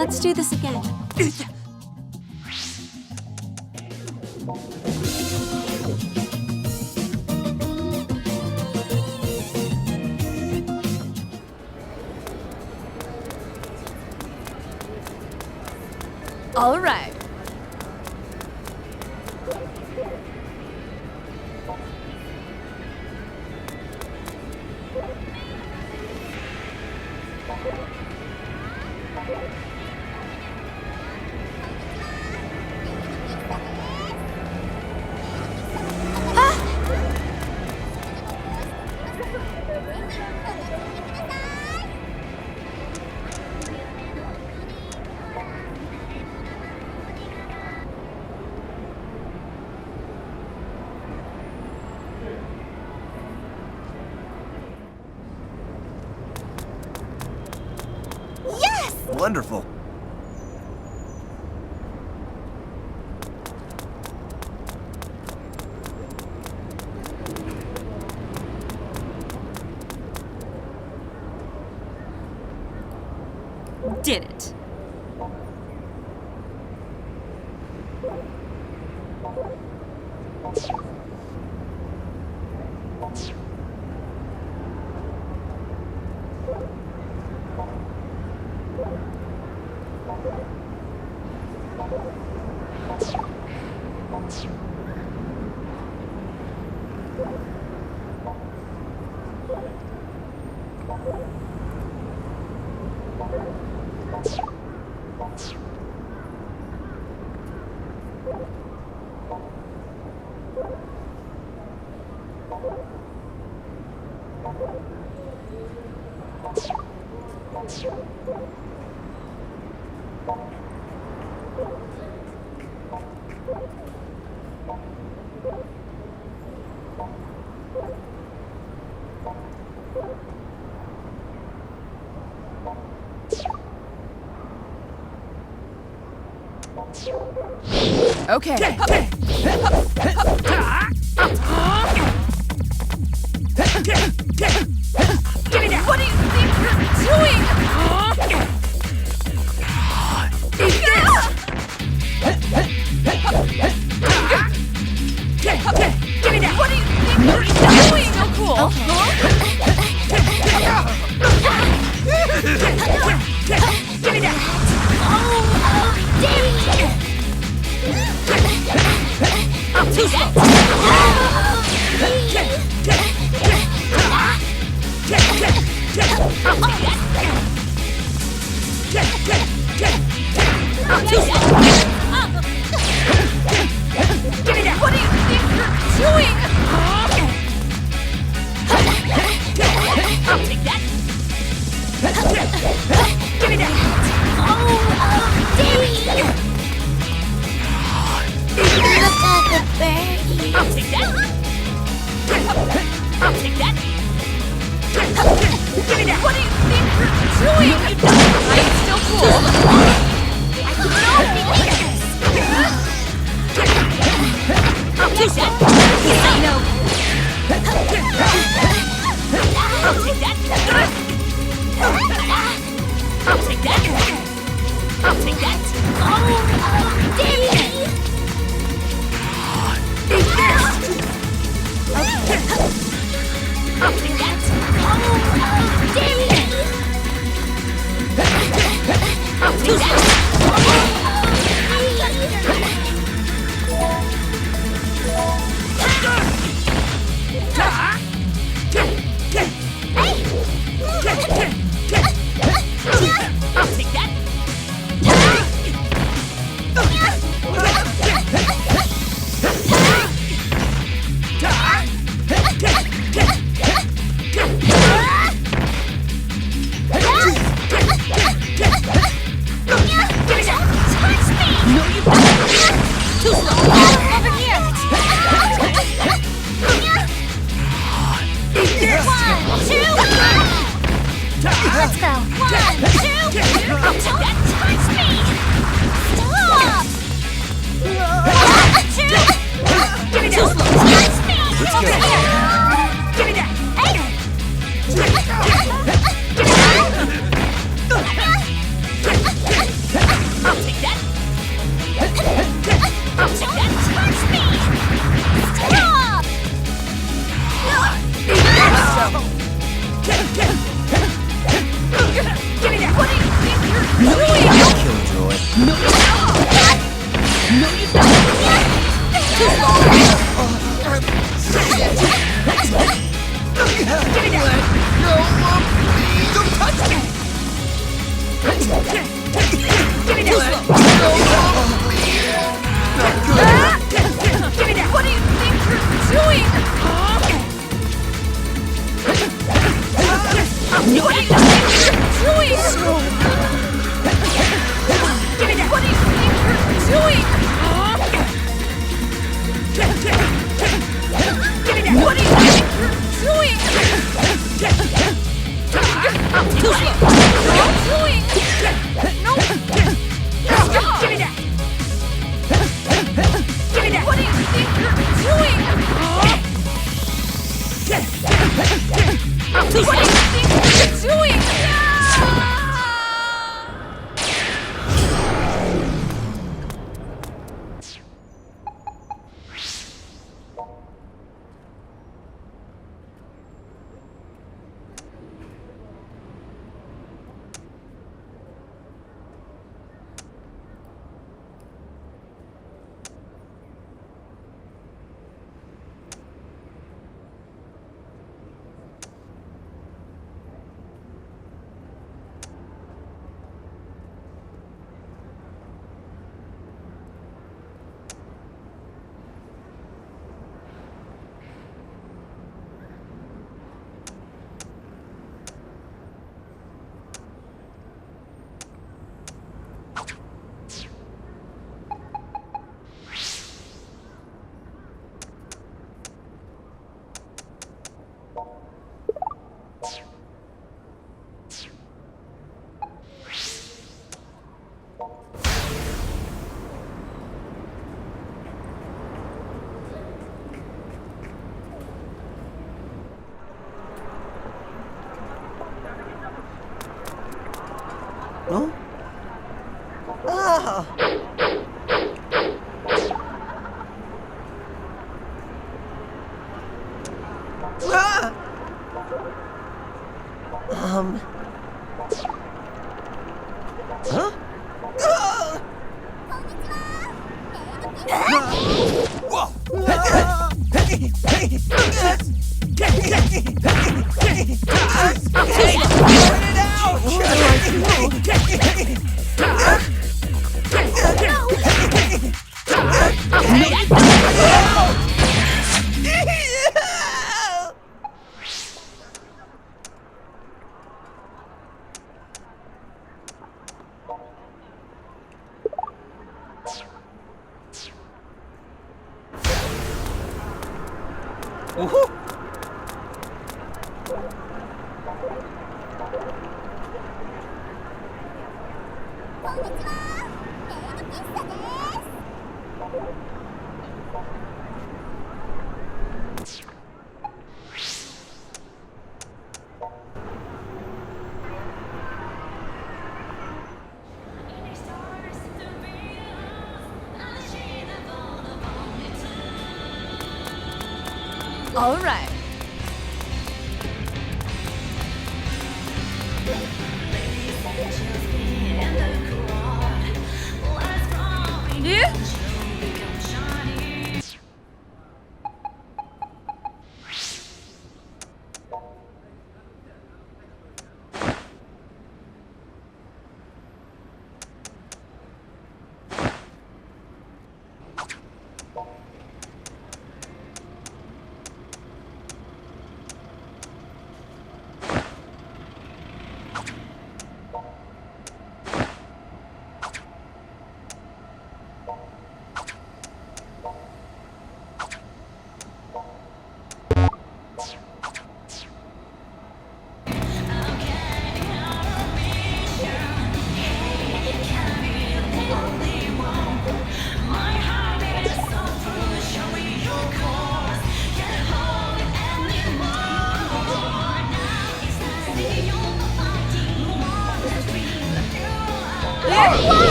Let's do this again. All right. Wonderful. Did it. Okay. What do you think you're doing? What do you think you're doing? So cool. Give me that. Oh, dang it. I'll take that. Give me that. What do you think you're doing? I'll take that. Give me that. Oh, dang. I'll take that. I'll take that. Give me that. What do you think you're doing? I'm still cool. I can I'll take that. No. I'll take that. I'll take that. I'll take that. Oh, dang it. I'll take that. Oh, dang it. I'll take that. I'll take that. Let's go. 1, 2, don't touch me! Stop! 2, give me that! Touch me! Over here! Give me that! Hey! Give me that! doing? Give me that. What do you think you're doing? Give me that. What do you think you're doing? You're too slow. What are you doing? No. Stop. Give me that. Give me that. What do you think you're doing? What do you think you're doing? Huh? Ah! Ah! Huh? Ah! All right. Yeah?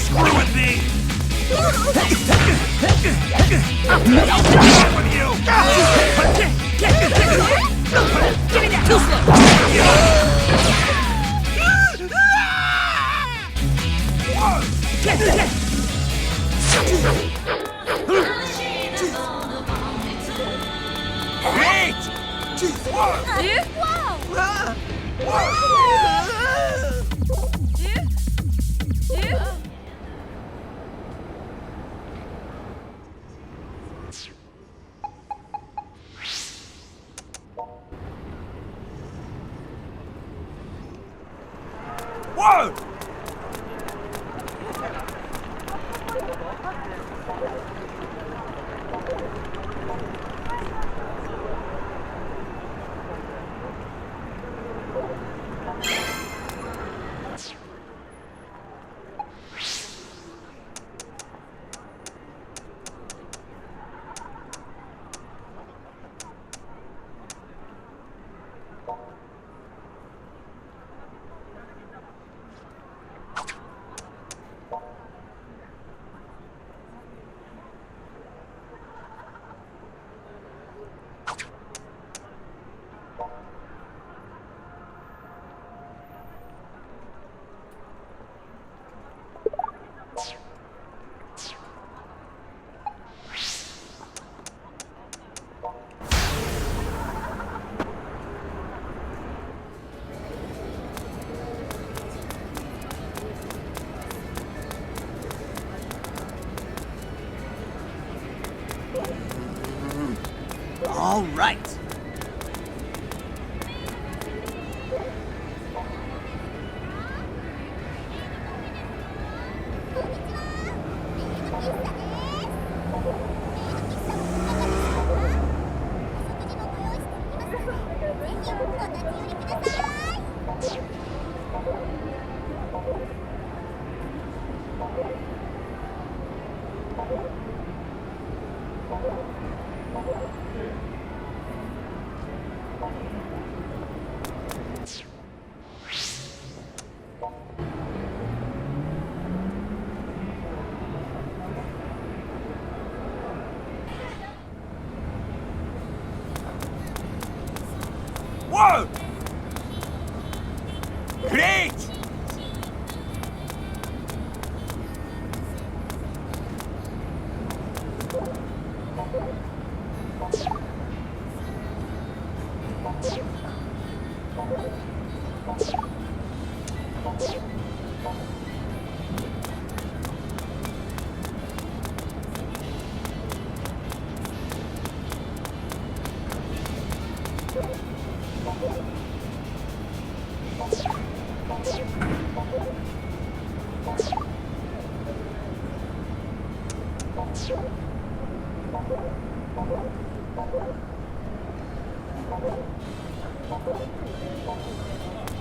Screw with me! Too slow. Great! Whoa! All right. Whoa! Great!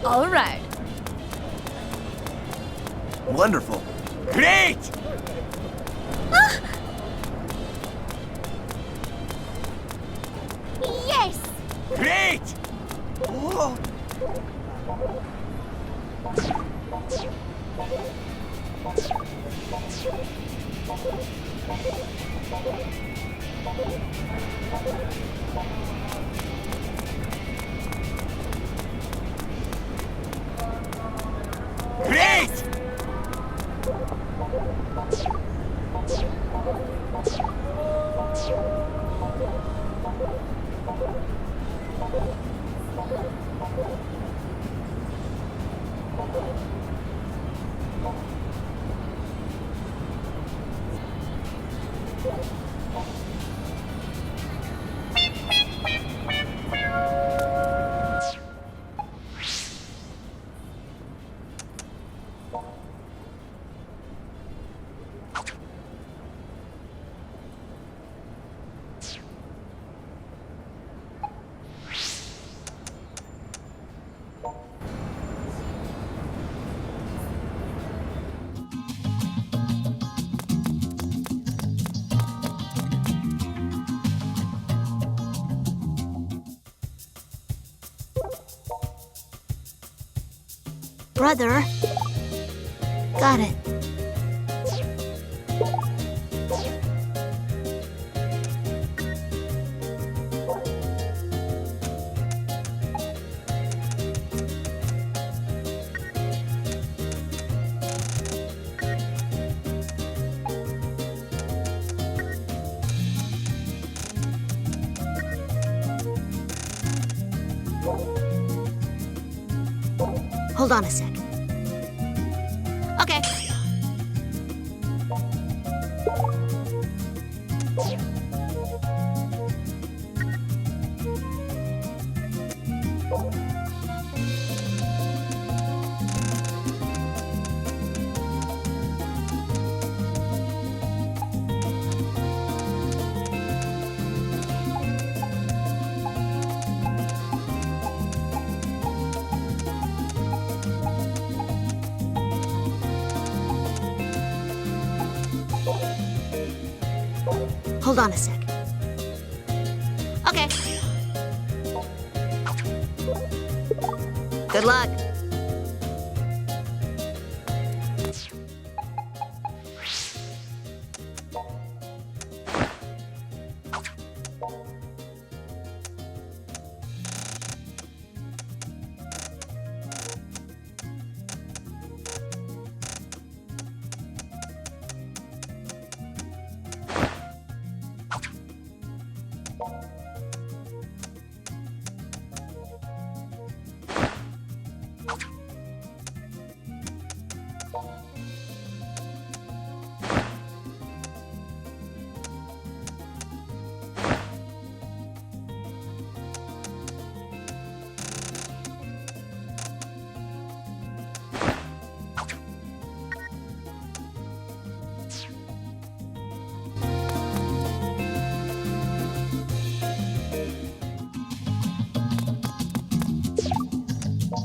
All right. Wonderful. Great! Yes! Great! Oh. Great! Brother. Got it. Hold on a sec. Okay. Hold on a sec. Okay. Good luck.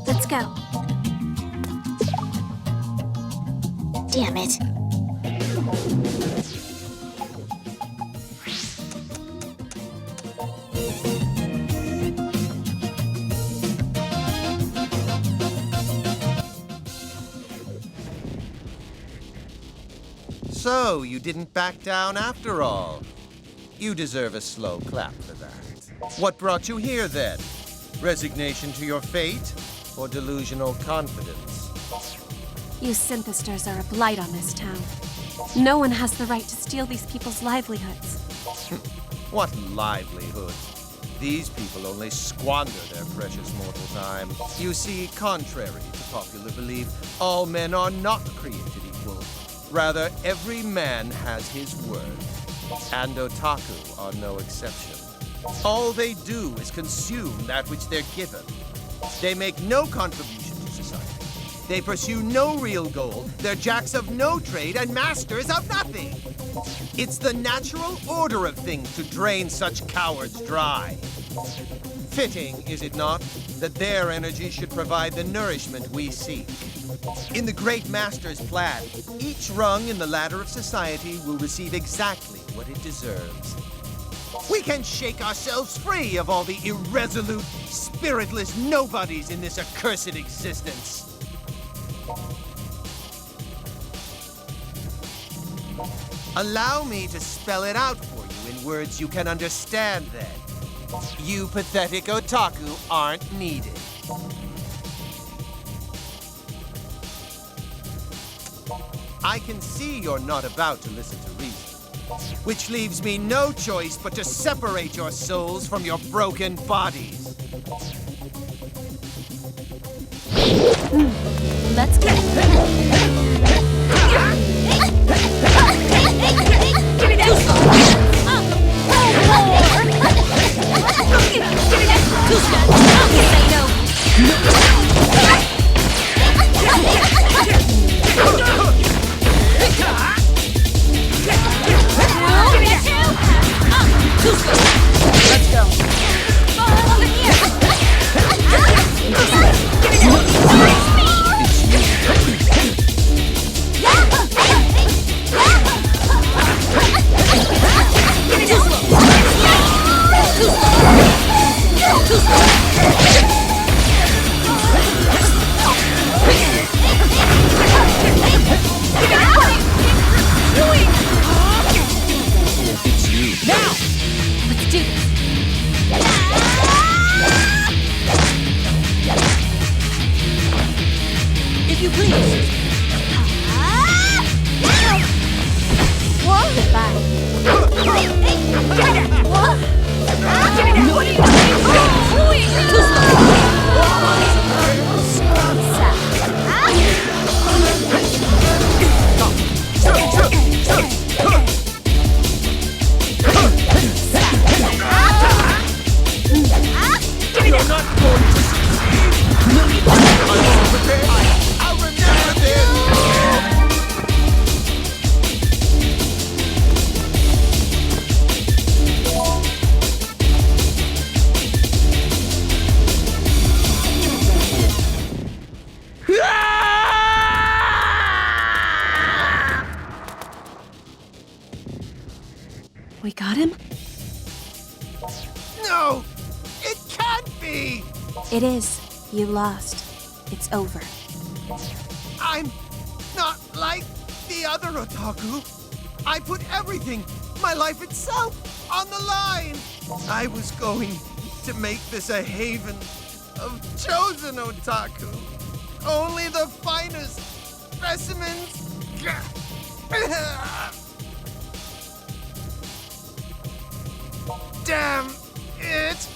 Let's go. Damn it. So, you didn't back down after all. You deserve a slow clap for that. What brought you here, then? Resignation to your fate, or delusional confidence? You synthesters are a blight on this town. No one has the right to steal these people's livelihoods. What livelihood? These people only squander their precious mortal time. You see, contrary to popular belief, all men are not created equal. Rather, every man has his worth. And otaku are no exception. All they do is consume that which they're given. They make no contribution to society. They pursue no real goal. They're jacks of no trade and masters of nothing. It's the natural order of things to drain such cowards dry. Fitting, is it not, that their energy should provide the nourishment we seek. In the great master's plan, each rung in the ladder of society will receive exactly what it deserves. We can shake ourselves free of all the irresolute, spiritless nobodies in this accursed existence. Allow me to spell it out for you in words you can understand, then. You pathetic otaku aren't needed. I can see you're not about to listen to reason, which leaves me no choice but to separate your souls from your broken bodies. Let's go. Give me that! Give me that! Too slow. Say no. Too slow. Let's go. Over here! Give me that! What are you doing? got him? No! It can't be! It is. You lost. It's over. I'm not like the other otaku. I put everything, my life itself, on the line. I was going to make this a haven of chosen otaku. Only the finest specimens. Damn it!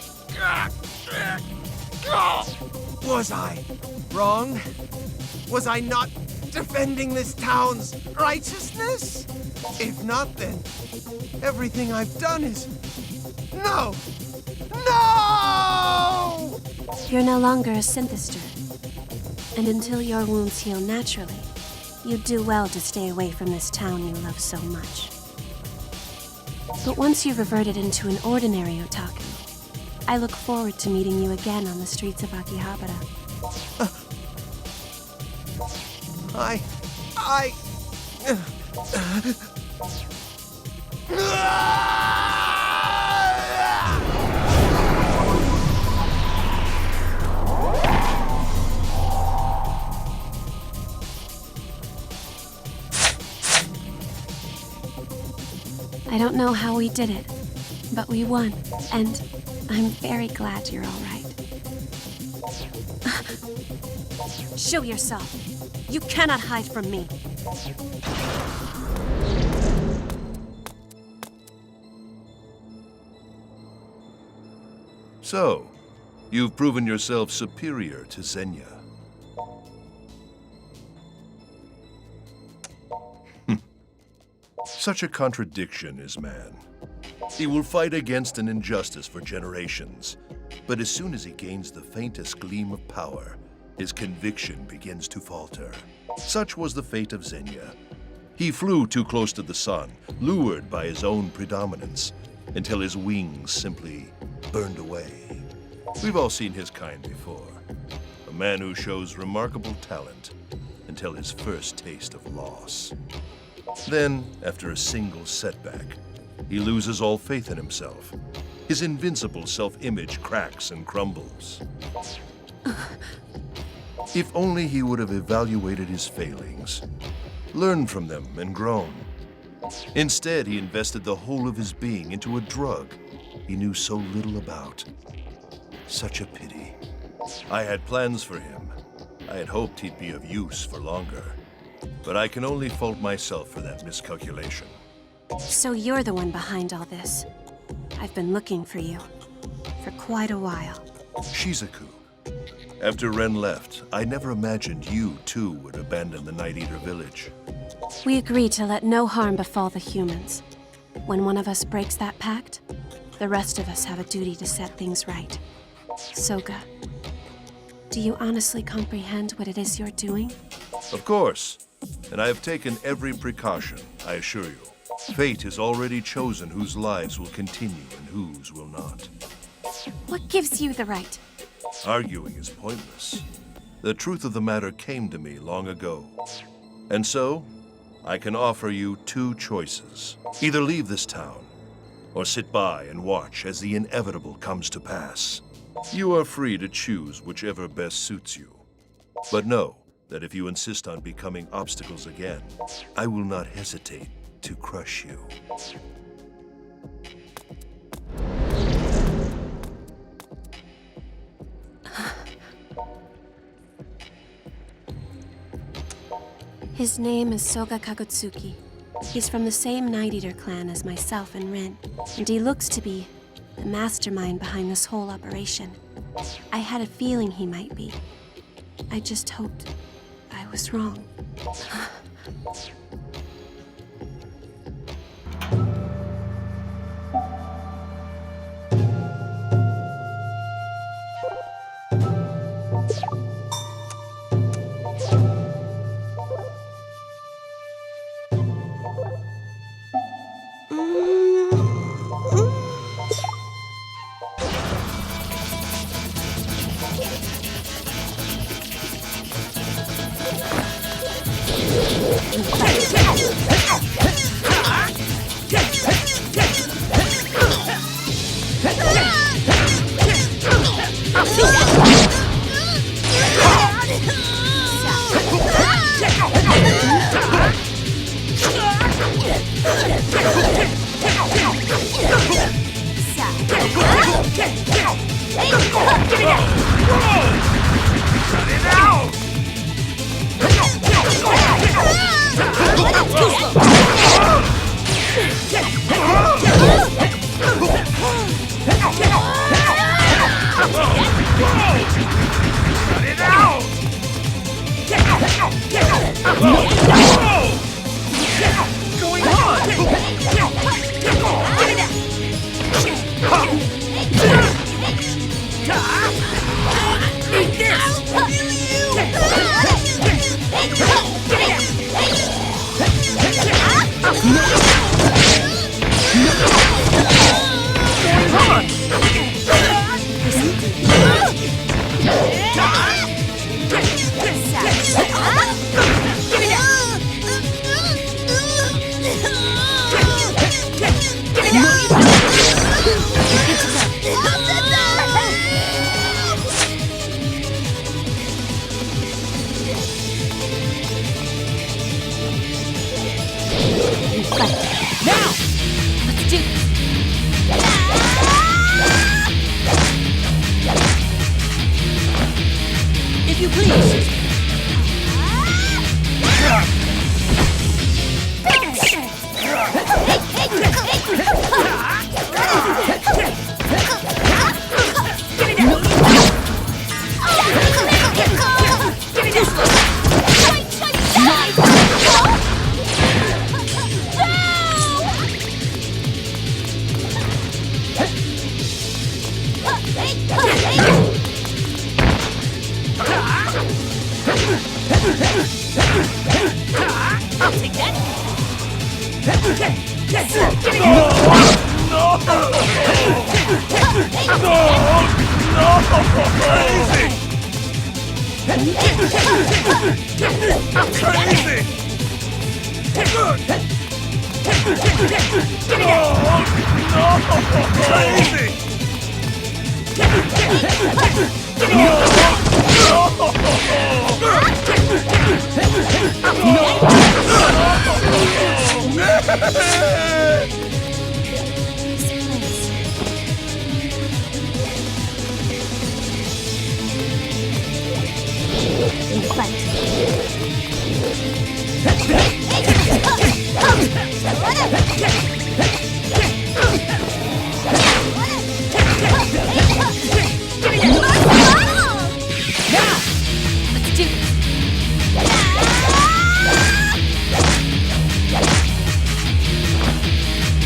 Was I wrong? Was I not defending this town's righteousness? If not, then everything I've done is... No! No! You're no longer a synthester. And until your wounds heal naturally, you'd do well to stay away from this town you love so much. But once you've reverted into an ordinary otaku, I look forward to meeting you again on the streets of Akihabara. I don't know how we did it, but we won, and I'm very glad you're all right. Show yourself. You cannot hide from me. So, you've proven yourself superior to Xenia. Such a contradiction is man. He will fight against an injustice for generations, but as soon as he gains the faintest gleam of power, his conviction begins to falter. Such was the fate of Xenia. He flew too close to the sun, lured by his own predominance, until his wings simply burned away. We've all seen his kind before. A man who shows remarkable talent until his first taste of loss. Then, after a single setback, he loses all faith in himself. His invincible self-image cracks and crumbles. If only he would have evaluated his failings, learned from them and grown. Instead, he invested the whole of his being into a drug he knew so little about. Such a pity. I had plans for him. I had hoped he'd be of use for longer. But I can only fault myself for that miscalculation. So you're the one behind all this. I've been looking for you for quite a while. Shizuku, after Ren left, I never imagined you too would abandon the Night Eater village. We agreed to let no harm befall the humans. When one of us breaks that pact, the rest of us have a duty to set things right. Soga, do you honestly comprehend what it is you're doing? Of course, and I have taken every precaution, I assure you. Fate has already chosen whose lives will continue and whose will not. What gives you the right? Arguing is pointless. The truth of the matter came to me long ago. And so, I can offer you two choices. Either leave this town, or sit by and watch as the inevitable comes to pass. You are free to choose whichever best suits you. But know that if you insist on becoming obstacles again, I will not hesitate to crush you. His name is Soga Kagutsuki. He's from the same Night Eater clan as myself and Rin, and he looks to be the mastermind behind this whole operation. I had a feeling he might be. I just hoped I was wrong. Now! Let's do this! If you please! I'll take that!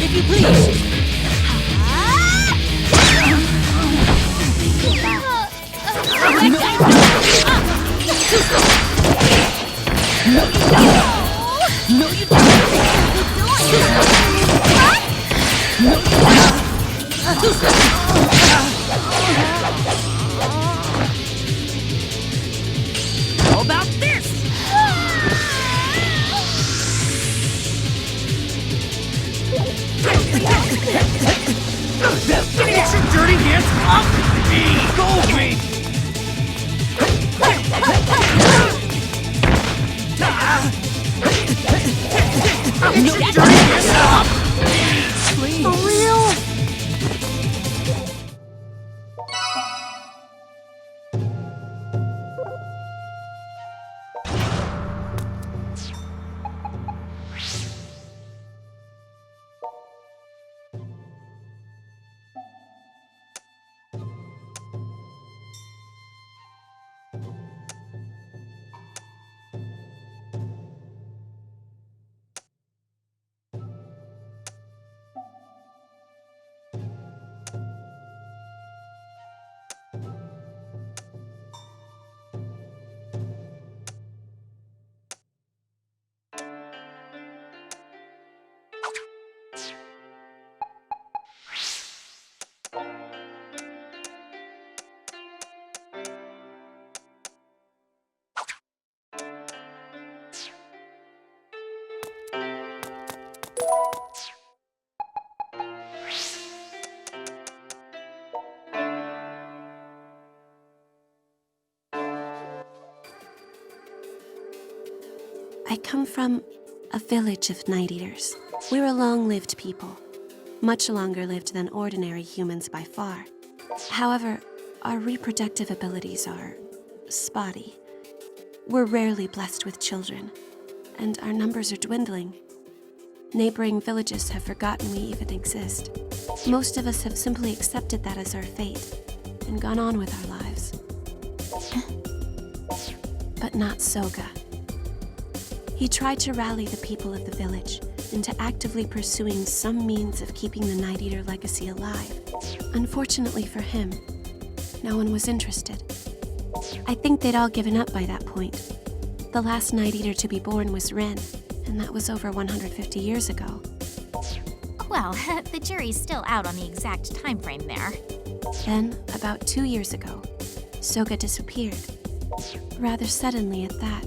If you please! No, you don't! How about this? Get your dirty hands off me! Go me! Get your dirty hands off me! Please. For real? I come from a village of night eaters. We're a long-lived people, much longer lived than ordinary humans by far. However, our reproductive abilities are spotty. We're rarely blessed with children, and our numbers are dwindling. Neighboring villages have forgotten we even exist. Most of us have simply accepted that as our fate and gone on with our lives. But not Soga. He tried to rally the people of the village into actively pursuing some means of keeping the Night Eater legacy alive. Unfortunately for him, no one was interested. I think they'd all given up by that point. The last Night Eater to be born was Ren, and that was over 150 years ago. Well, the jury's still out on the exact time frame there. Then, about 2 years ago, Soga disappeared. Rather suddenly at that.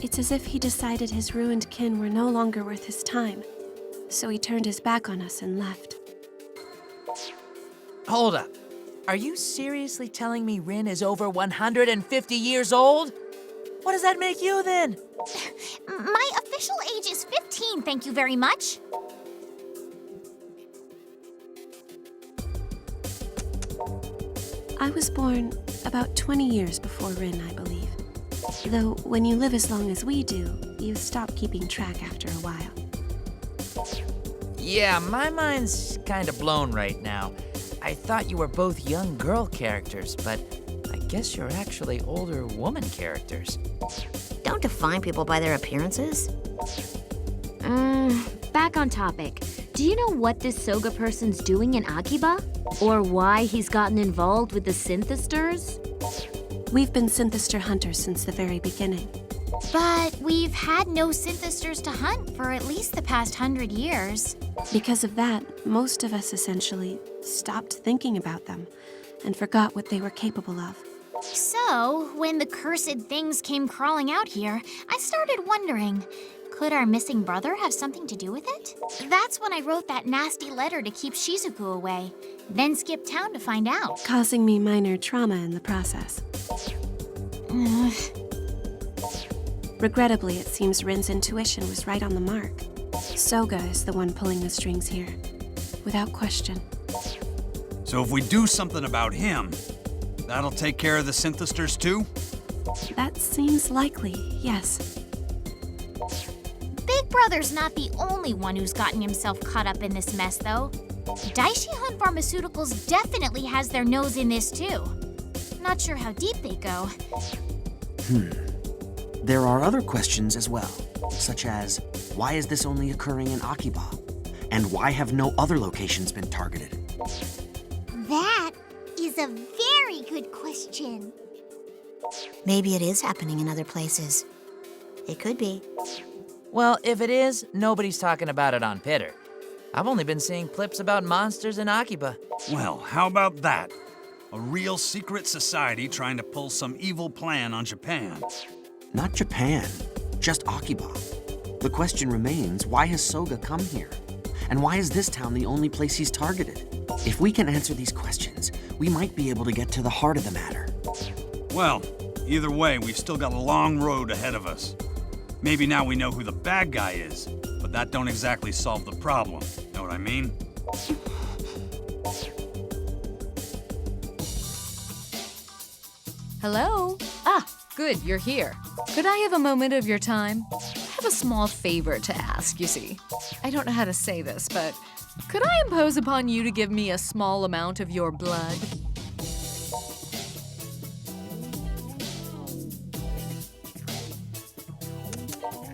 It's as if he decided his ruined kin were no longer worth his time, so he turned his back on us and left. Hold up. Are you seriously telling me Rin is over 150 years old? What does that make you then? My official age is 15, thank you very much. I was born about 20 years before Rin, I believe. Though when you live as long as we do, you stop keeping track after a while. Yeah, my mind's kinda blown right now. I thought you were both young girl characters, but I guess you're actually older woman characters. Don't define people by their appearances. Back on topic. Do you know what this Soga person's doing in Akiba? Or why he's gotten involved with the Synthesters? We've been Synthester hunters since the very beginning. But we've had no Synthesters to hunt for at least the past 100 years. Because of that, most of us essentially stopped thinking about them and forgot what they were capable of. So, when the cursed things came crawling out here, I started wondering, could our missing brother have something to do with it? That's when I wrote that nasty letter to keep Shizuku away, then skipped town to find out. Causing me minor trauma in the process. Regrettably, it seems Rin's intuition was right on the mark. Soga is the one pulling the strings here, without question. So if we do something about him, that'll take care of the Synthesters too? That seems likely, yes. Big Brother's not the only one who's gotten himself caught up in this mess, though. Daishi Hunt Pharmaceuticals definitely has their nose in this, too. Not sure how deep they go. There are other questions as well, such as, why is this only occurring in Akiba? And why have no other locations been targeted? That is a very good question. Maybe it is happening in other places. It could be. Well, if it is, nobody's talking about it on Pitter. I've only been seeing clips about monsters in Akiba. Well, how about that? A real secret society trying to pull some evil plan on Japan. Not Japan, just Akiba. The question remains, why has Soga come here? And why is this town the only place he's targeted? If we can answer these questions, we might be able to get to the heart of the matter. Well, either way, we've still got a long road ahead of us. Maybe now we know who the bad guy is, but that don't exactly solve the problem. Know what I mean? Hello? Ah, good, you're here. Could I have a moment of your time? I have a small favor to ask, you see. I don't know how to say this, but could I impose upon you to give me a small amount of your blood?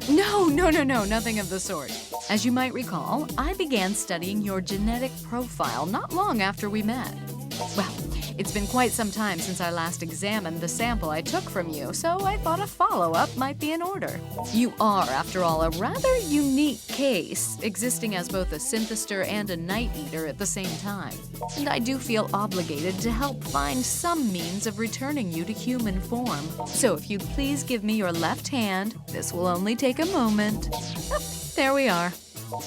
No, nothing of the sort. As you might recall, I began studying your genetic profile not long after we met. Well, it's been quite some time since I last examined the sample I took from you, so I thought a follow-up might be in order. You are, after all, a rather unique case, existing as both a Synthester and a Night Eater at the same time. And I do feel obligated to help find some means of returning you to human form. So if you'd please give me your left hand, this will only take a moment. There we are.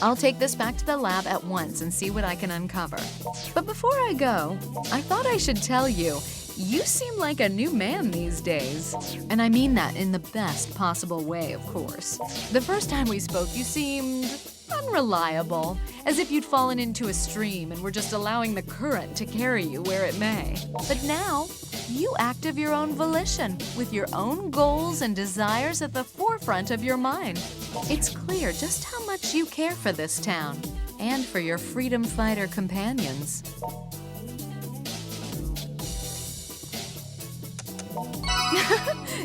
I'll take this back to the lab at once and see what I can uncover. But before I go, I thought I should tell you, you seem like a new man these days. And I mean that in the best possible way, of course. The first time we spoke, you seemed unreliable, as if you'd fallen into a stream and were just allowing the current to carry you where it may. But now, you act of your own volition, with your own goals and desires at the forefront of your mind. It's clear just how much you care for this town, and for your freedom fighter companions.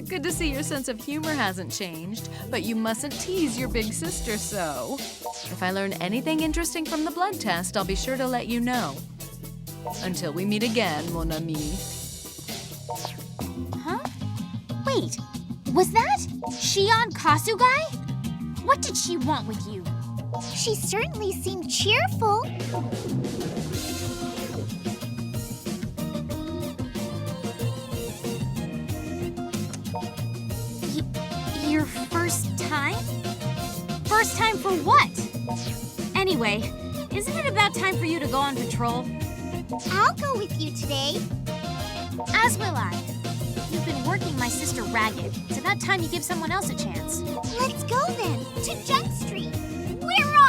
Good to see your sense of humor hasn't changed, but you mustn't tease your big sister so. If I learn anything interesting from the blood test, I'll be sure to let you know. Until we meet again, mon ami. Huh? Wait, was that Shion Kasugai? What did she want with you? She certainly seemed cheerful. Your first time? First time for what? Anyway, Anyway, isn't it about time for you to go on patrol? I'll go with you today. As will I. You've been working my sister ragged. It's about time you give someone else a chance. Let's go then, to Junk Street. We're